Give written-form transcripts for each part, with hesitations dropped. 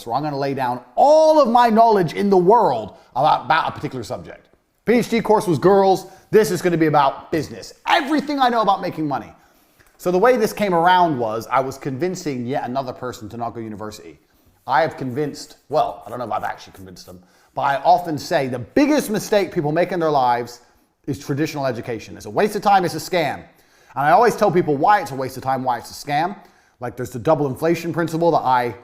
where I'm going to lay down all of my knowledge in the world about a particular subject. PhD course was girls. This is going to be about business. Everything I know about making money. So the way this came around was I was convincing yet another person to not go to university. I have convinced, well, I don't know if I've actually convinced them, but I often say the biggest mistake people make in their lives is traditional education. It's a waste of time, it's a scam. And I always tell people why it's a waste of time, why it's a scam. Like there's the double inflation principle that I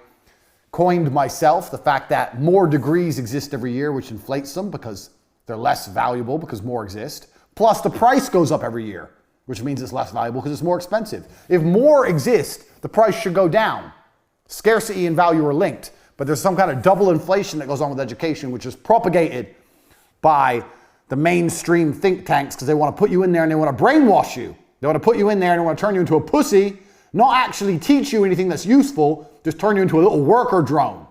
coined myself, the fact that more degrees exist every year, which inflates them because they're less valuable because more exist. Plus the price goes up every year, which means it's less valuable because it's more expensive. If more exist, the price should go down. Scarcity and value are linked, but there's some kind of double inflation that goes on with education, which is propagated by the mainstream think tanks because they want to put you in there and they want to brainwash you. They want to put you in there and they want to turn you into a pussy, not actually teach you anything that's useful, just turn you into a little worker drone.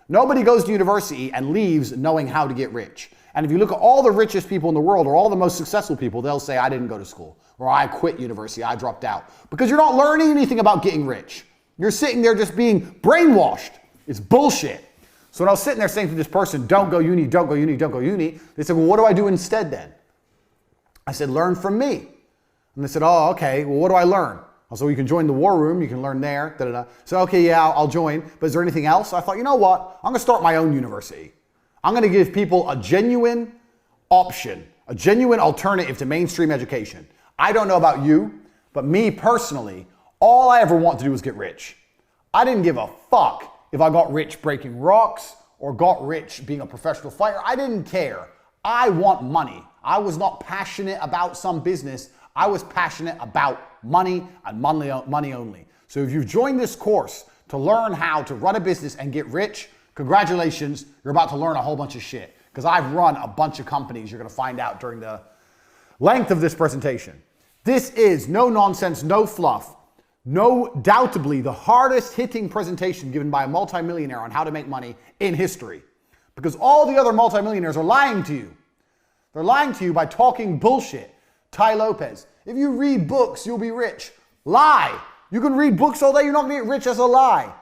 Nobody goes to university and leaves knowing how to get rich. And if you look at all the richest people in the world or all the most successful people, they'll say, I didn't go to school, or I quit university, I dropped out. Because you're not learning anything about getting rich. You're sitting there just being brainwashed. It's bullshit. So when I was sitting there saying to this person, don't go uni, don't go uni, don't go uni, they said, well, what do I do instead then? I said, learn from me. And they said, oh, okay, well, what do I learn? So you can join the war room, you can learn there, da-da-da. So, okay, yeah, I'll join, but is there anything else? I thought, you know what? I'm gonna start my own university. I'm gonna give people a genuine option, a genuine alternative to mainstream education. I don't know about you, but me personally, all I ever want to do was get rich. I didn't give a fuck if I got rich breaking rocks or got rich being a professional fighter. I didn't care. I want money. I was not passionate about some business. I was passionate about money and money only. So if you've joined this course to learn how to run a business and get rich, congratulations, you're about to learn a whole bunch of shit. Because I've run a bunch of companies, you're gonna find out during the length of this presentation. This is no nonsense, no fluff, no doubtably the hardest hitting presentation given by a multimillionaire on how to make money in history. Because all the other multimillionaires are lying to you. They're lying to you by talking bullshit. Tai Lopez, if you read books, you'll be rich. Lie. You can read books all day, you're not gonna get rich. That's a lie.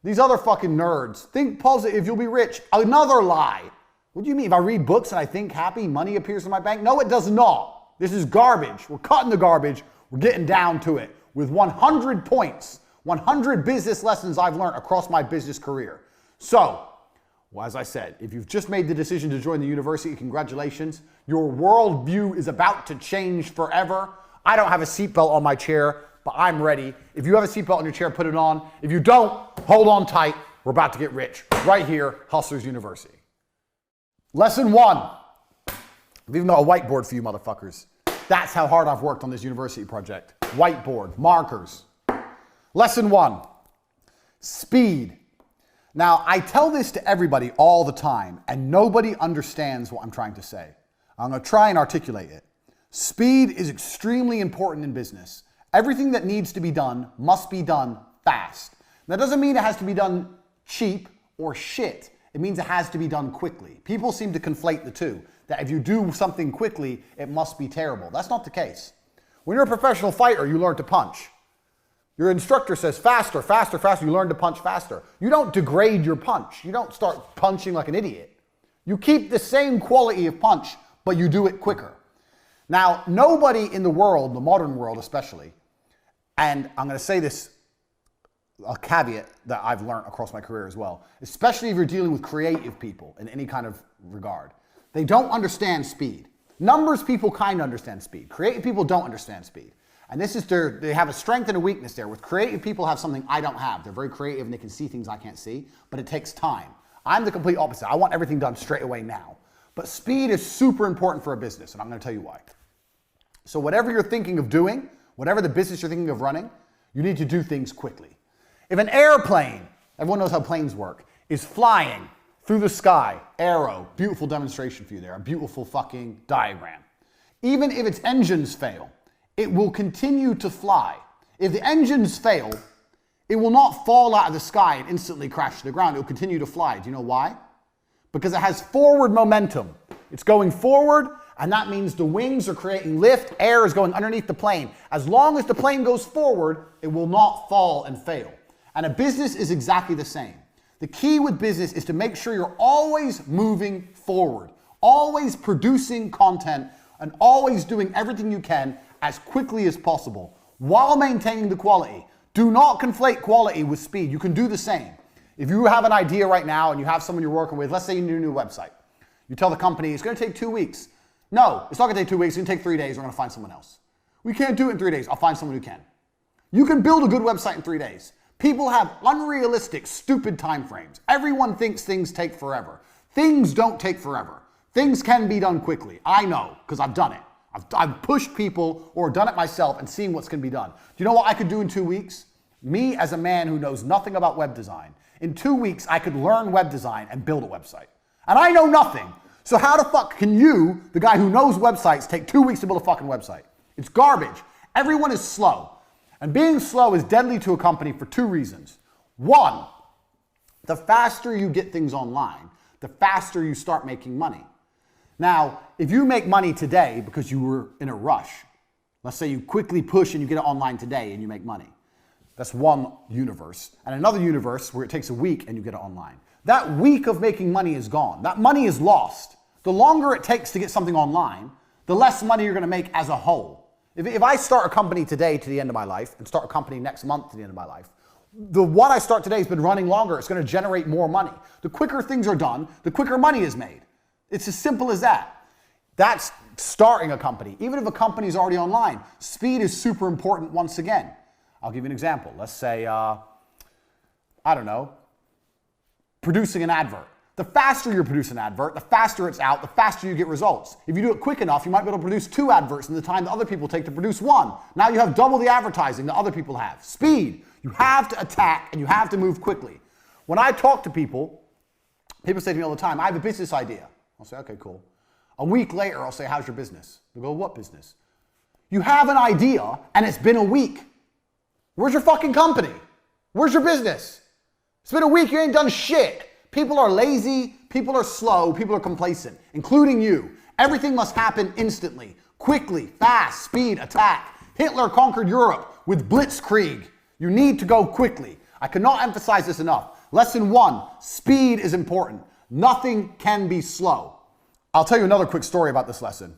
These other fucking nerds, think positive, you'll be rich. Another lie. What do you mean? If I read books and I think happy, money appears in my bank? No, it does not. This is garbage. We're cutting the garbage. We're getting down to it with 100 points, 100 business lessons I've learned across my business career. So, well, as I said, if you've just made the decision to join the university, congratulations. Your worldview is about to change forever. I don't have a seatbelt on my chair, but I'm ready. If you have a seatbelt on your chair, put it on. If you don't, hold on tight. We're about to get rich right here, Hustlers University. Lesson 1. I've even got a whiteboard for you motherfuckers. That's how hard I've worked on this university project. Whiteboard, markers. Lesson 1, speed. Now, I tell this to everybody all the time, and nobody understands what I'm trying to say. I'm going to try and articulate it. Speed is extremely important in business. Everything that needs to be done must be done fast. That doesn't mean it has to be done cheap or shit. It means it has to be done quickly. People seem to conflate the two, that if you do something quickly, it must be terrible. That's not the case. When you're a professional fighter, you learn to punch. Your instructor says faster, faster, faster. You learn to punch faster. You don't degrade your punch. You don't start punching like an idiot. You keep the same quality of punch, but you do it quicker. Now, nobody in the world, the modern world especially, and I'm going to say this, a caveat that I've learned across my career as well, especially if you're dealing with creative people in any kind of regard, they don't understand speed. Numbers people kind of understand speed. Creative people don't understand speed. And this is they have a strength and a weakness there. With creative people have something I don't have. They're very creative and they can see things I can't see, but it takes time. I'm the complete opposite. I want everything done straight away now. But speed is super important for a business, and I'm going to tell you why. So whatever you're thinking of doing, whatever the business you're thinking of running, you need to do things quickly. If an airplane, everyone knows how planes work, is flying through the sky, arrow, beautiful demonstration for you there, a beautiful fucking diagram. Even if its engines fail, it will continue to fly. If the engines fail, it will not fall out of the sky and instantly crash to the ground. It will continue to fly. Do you know why? Because it has forward momentum. It's going forward, and that means the wings are creating lift, air is going underneath the plane. As long as the plane goes forward, it will not fall and fail. And a business is exactly the same. The key with business is to make sure you're always moving forward, always producing content, and always doing everything you can as quickly as possible while maintaining the quality. Do not conflate quality with speed. You can do the same. If you have an idea right now and you have someone you're working with, let's say you need a new website. You tell the company it's going to take 2 weeks. No, it's not going to take 2 weeks. It's going to take 3 days. We're going to find someone else. We can't do it in 3 days. I'll find someone who can. You can build a good website in 3 days. People have unrealistic, stupid time frames. Everyone thinks things take forever. Things don't take forever. Things can be done quickly. I know, because I've done it. I've pushed people or done it myself and seen what's going to be done. Do you know what I could do in 2 weeks? Me, as a man who knows nothing about web design, in 2 weeks, I could learn web design and build a website. And I know nothing. So how the fuck can you, the guy who knows websites, take 2 weeks to build a fucking website? It's garbage. Everyone is slow. And being slow is deadly to a company for 2 reasons. One, the faster you get things online, the faster you start making money. Now, if you make money today because you were in a rush, let's say you quickly push and you get it online today and you make money. That's one universe. And another universe where it takes a week and you get it online. That week of making money is gone. That money is lost. The longer it takes to get something online, the less money you're going to make as a whole. If I start a company today to the end of my life and start a company next month to the end of my life, the one I start today has been running longer. It's going to generate more money. The quicker things are done, the quicker money is made. It's as simple as that. That's starting a company. Even if a company is already online, speed is super important once again. I'll give you an example. Let's say, I don't know, producing an advert. The faster you produce an advert, the faster it's out, the faster you get results. If you do it quick enough, you might be able to produce 2 adverts in the time that other people take to produce 1. Now you have double the advertising that other people have. Speed. You have to attack and you have to move quickly. When I talk to people say to me all the time, I have a business idea. I'll say, okay, cool. A week later, I'll say, how's your business? They'll go, what business? You have an idea and it's been a week. Where's your fucking company? Where's your business? It's been a week, you ain't done shit. People are lazy, people are slow, people are complacent, including you. Everything must happen instantly, quickly, fast, speed, attack. Hitler conquered Europe with blitzkrieg. You need to go quickly. I cannot emphasize this enough. Lesson 1, speed is important. Nothing can be slow. I'll tell you another quick story about this lesson.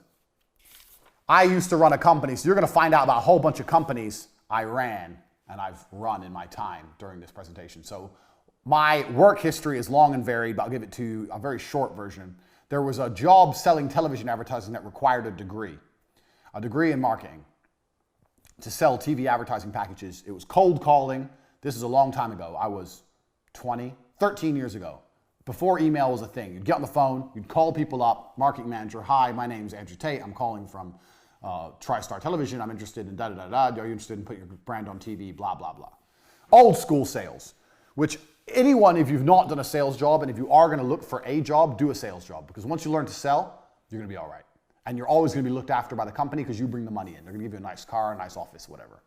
I used to run a company, so you're going to find out about a whole bunch of companies I ran and I've run in my time during this presentation. So my work history is long and varied, but I'll give it to you a very short version. There was a job selling television advertising that required a degree in marketing to sell TV advertising packages. It was cold calling. This is a long time ago. I was 13 years ago, before email was a thing. You'd get on the phone, you'd call people up, marketing manager, hi, my name's Andrew Tate. I'm calling from TriStar Television. I'm interested in da-da-da-da. Are you interested in putting your brand on TV? Blah, blah, blah. Old school sales, which anyone, if you've not done a sales job and if you are going to look for a job, do a sales job. Because once you learn to sell, you're going to be all right. And you're always going to be looked after by the company because you bring the money in. They're going to give you a nice car, a nice office, whatever.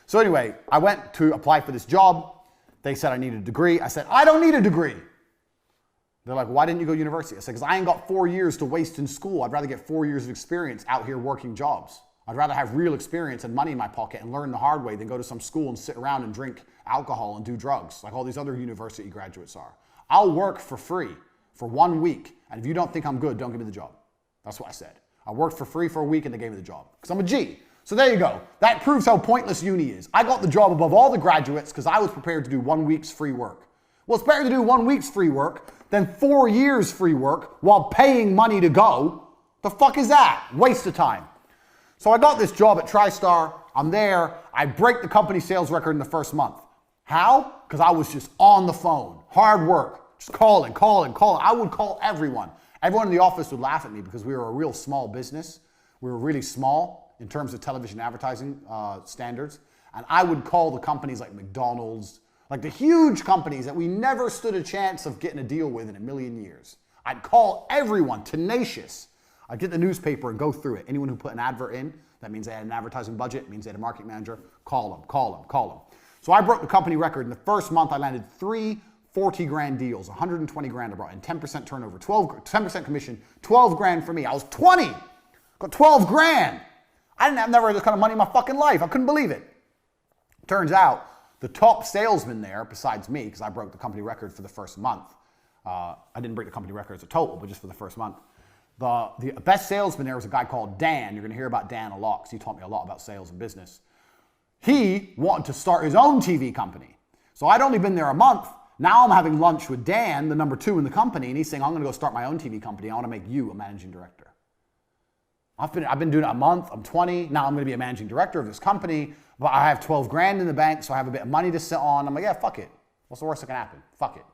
So anyway, I went to apply for this job. They said I needed a degree. I said, I don't need a degree. They're like, why didn't you go to university? I said, because I ain't got 4 years to waste in school. I'd rather get 4 years of experience out here working jobs. I'd rather have real experience and money in my pocket and learn the hard way than go to some school and sit around and drink alcohol and do drugs like all these other university graduates are. I'll work for free for 1 week. And if you don't think I'm good, don't give me the job. That's what I said. I worked for free for a week and they gave me the job because I'm a G. So there you go. That proves how pointless uni is. I got the job above all the graduates because I was prepared to do 1 week's free work. Well, it's better to do 1 week's free work than 4 years free work while paying money to go. The fuck is that? Waste of time. So I got this job at TriStar. I'm there. I break the company sales record in the first month. How? Because I was just on the phone. Hard work. Just calling. I would call everyone. Everyone in the office would laugh at me because we were a real small business. We were really small in terms of television advertising standards. And I would call the companies like McDonald's, like the huge companies that we never stood a chance of getting a deal with in a million years. I'd call everyone, tenacious. I'd get the newspaper and go through it. Anyone who put an advert in, that means they had an advertising budget, means they had a marketing manager, call them. So I broke the company record. In the first month, I landed 3 40 grand deals, 120 grand I brought in, 10% turnover, 10% commission, 12 grand for me. I was 20, got 12 grand. I didn't have never had this kind of money in my fucking life. I couldn't believe it. Turns out, The top salesman there, besides me, because I broke the company record for the first month. I didn't break the company record as a total, but just for the first month. The best salesman there was a guy called Dan. You're going to hear about Dan a lot because he taught me a lot about sales and business. He wanted to start his own TV company. So I'd only been there a month. Now I'm having lunch with Dan, the number 2 in the company, and he's saying, I'm going to go start my own TV company. I want to make you a managing director. I've been doing it a month. I'm 20. Now I'm going to be a managing director of this company, but I have 12 grand in the bank, so I have a bit of money to sit on. I'm like, yeah, fuck it. What's the worst that can happen? Fuck it.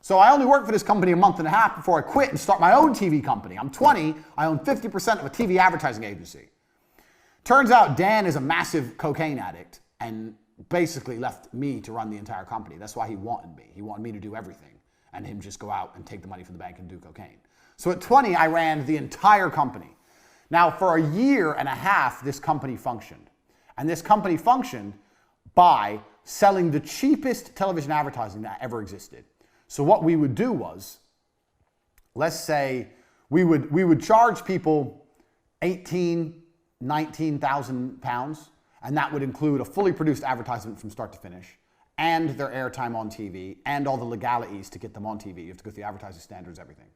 So I only worked for this company a month and a half before I quit and start my own TV company. I'm 20. I own 50% of a TV advertising agency. Turns out Dan is a massive cocaine addict and basically left me to run the entire company. That's why he wanted me. He wanted me to do everything and him just go out and take the money from the bank and do cocaine. So at 20, I ran the entire company. Now, for a year and a half, this company functioned. And this company functioned by selling the cheapest television advertising that ever existed. So what we would do was, let's say we would charge people 18, 19,000 pounds, and that would include a fully produced advertisement from start to finish, and their airtime on TV, and all the legalities to get them on TV. You have to go through the advertising standards, everything.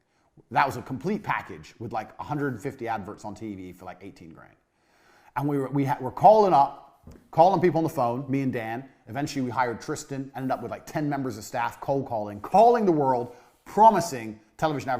That was a complete package with like 150 adverts on TV for like 18 grand. And we're calling people on the phone, me and Dan. Eventually we hired Tristan, ended up with like 10 members of staff, cold calling the world, promising television advertising.